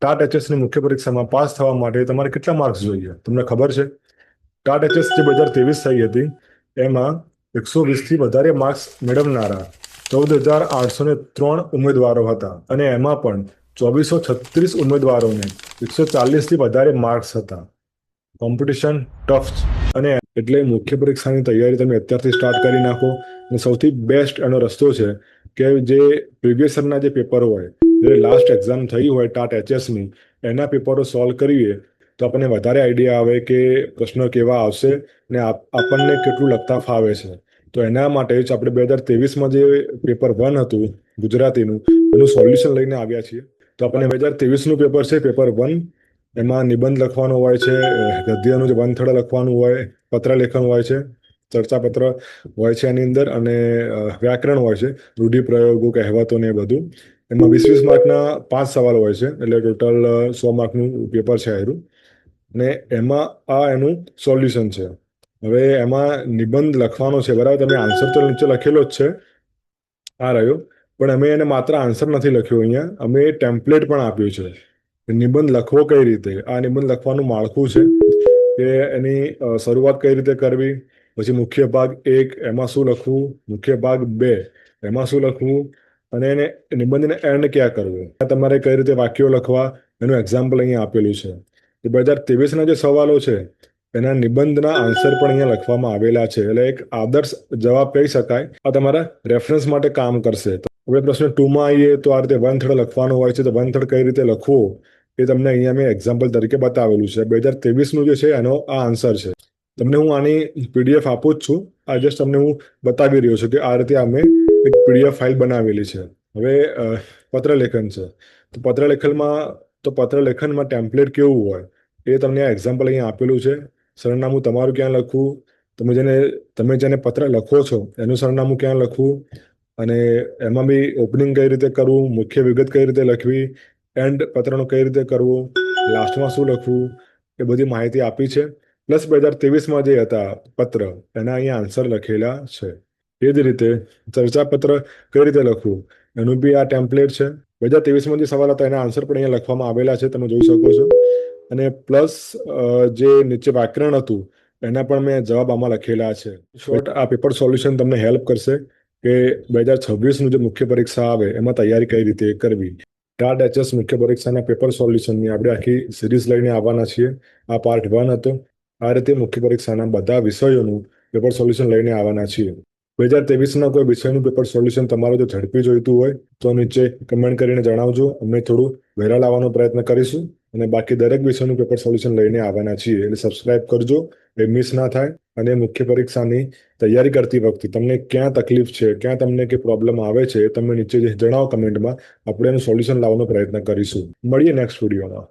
TAT એચએસની મુખ્ય પરીક્ષામાં pass થવા માટે તમારે કેટલા માર્ક્સ જોઈએ તમને ખબર છે? ટાટ એચએસ જે 2023 થઈ હતી એમાં 120થી વધારે માર્ક્સ મેળવનારા 14,803 ઉમેદવારો હતા અને એમાં પણ 236 ઉમેદવારોને 140થી વધારે માર્ક્સ હતા. કોમ્પિટિશન ટફ અને એટલે મુખ્ય પરીક્ષાની તૈયારી તમે અત્યારથી સ્ટાર્ટ કરી નાખો. અને સૌથી બેસ્ટ એનો રસ્તો છે કે જે પ્રીવિયસ યરના જે પેપરો હોય, જે લાસ્ટ એક્ઝામ થઈ હોય ટાટ એચએસની, એના પેપરો સોલ્વ કરીએ તો આપણને વધારે આઈડિયા આવે કે પ્રશ્નો કેવા આવશે ને આપણને કેટલું લખતા ફાવે છે. તો એના માટે જ આપણે 2023માં જે પેપર 1 હતું ગુજરાતીનું, એનું સોલ્યુશન લઈને આવ્યા છીએ. તો આપણને 2023નું પેપર છે, પેપર 1. એમાં નિબંધ લખવાનો હોય છે, ગદ્યનું જે 1/3 લખવાનું હોય, પત્ર લેખન હોય છે, ચર્ચાપત્ર હોય છે એની અંદર, અને વ્યાકરણ હોય છે, રૂઢિપ્રયોગો, કહેવતો ને એ બધું. એમાં 20-20 માર્કના 5 સવાલ હોય છે, એટલે ટોટલ 100 માર્કનું પેપર છે એનું. ને એમાં આ એનું સોલ્યુશન છે. હવે એમાં નિબંધ લખવાનો છે, બરાબર? તમે આન્સર તો નીચે લખેલો જ છે, આ રહ્યો. પણ અમે એને માત્ર આન્સર નથી લખ્યો અહીંયા, અમે ટેમ્પલેટ પણ આપ્યું છે. નિબંધ લખવો કઈ રીતે, આ નિબંધ લખવાનું માળખું છે કે એની શરૂઆત કઈ રીતે કરવી, પછી મુખ્ય ભાગ 1 એમાં શું લખવું, મુખ્ય ભાગ 2 એમાં શું લખવું, અને એને નિબંધને એન્ડ ક્યાં કરવું, તમારે કઈ રીતે વાક્યો લખવા, એનું એક્ઝામ્પલ અહીંયા આપેલું છે. 2023ના જે સવાલો છે એના નિબંધના આન્સર પણ અહીંયા લખવામાં આવેલા છે, એટલે એક આદર્શ જવાબ કહી શકાય. આ તમારા રેફરન્સ માટે કામ કરશે. હવે પ્રશ્ન 2માં આવીએ તો આ રીતે 1/3 લખવાનું હોય છે, તો 1/3 કઈ રીતે લખવું એ તમને અહીંયા મેં એક્ઝામ્પલ તરીકે બતાવેલું છે. 2023નું જે છે એનો આ આન્સર છે. તમને હું આની પીડીએફ આપું જ છું, આ જસ્ટ તમને હું બતાવી રહ્યો છું કે આ રીતે અમે એક પીડીએફ ફાઇલ બનાવેલી છે. હવે પત્રલેખન છે, તો પત્રલેખનમાં ટેમ્પલેટ કેવું હોય એ તમને આ એક્ઝામ્પલ અહીંયા આપેલું છે. સરનામું તમારું ક્યાં લખવું, તમે જેને પત્ર લખો છો એનું સરનામું ક્યાં લખવું, અને એમાં બી ઓપનિંગ કઈ રીતે કરવું, મુખ્ય વિગત કઈ રીતે લખવી, એન્ડ પત્રનું કઈ રીતે કરવું, લાસ્ટમાં શું લખવું, એ બધી માહિતી આપી છે. પ્લસ 2023માં જે હતા પત્ર, એના અહીંયા આન્સર લખેલા છે. એ જ રીતે ચર્ચાપત્ર કઈ રીતે લખવું એનું બી આ ટેમ્પલેટ છે. 2023માં જે સવાલ હતા એના આન્સર પણ અહીંયા લખવામાં આવેલા છે, તમે જોઈ શકો છો. અને પ્લસ જે નીચે વ્યાકરણ હતું એના પણ મેં જવાબ આમાં લખેલા છે. શોર્ટ આ પેપર સોલ્યુશન તમને હેલ્પ કરશે કે 2026નું જે મુખ્ય પરીક્ષા આવે એમાં તૈયારી કઈ રીતે કરવી. ટાટ એચએસ મુખ્ય પરીક્ષાના પેપર સોલ્યુશનની આપણે આખી સિરીઝ લઈને આવવાના છીએ. આ પાર્ટ 1 હતો. આ રીતે મુખ્ય પરીક્ષાના બધા વિષયોનું પેપર સોલ્યુશન લઈને આવવાના છીએ. 2023ના કોઈ વિષયનું પેપર સોલ્યુશન તમારું જો ઝડપી જોઈતું હોય તો નીચે કમેન્ટ કરીને જણાવજો, અમે થોડું વહેલા લાવવાનો પ્રયત્ન કરીશું. અને બાકી દરેક વિષયનું પેપર સોલ્યુશન લઈને આવવાના છીએ, એટલે સબસ્ક્રાઇબ કરજો, એ મિસ ના થાય. અને મુખ્ય પરીક્ષાની તૈયારી કરતી વખતે તમને ક્યાં તકલીફ છે, ક્યાં તમને કે પ્રોબ્લેમ આવે છે, તમે નીચે જણાવો કમેન્ટમાં, આપણે એનું સોલ્યુશન લાવવાનો પ્રયત્ન કરીશું. મળીએ નેક્સ્ટ વિડીયોમાં.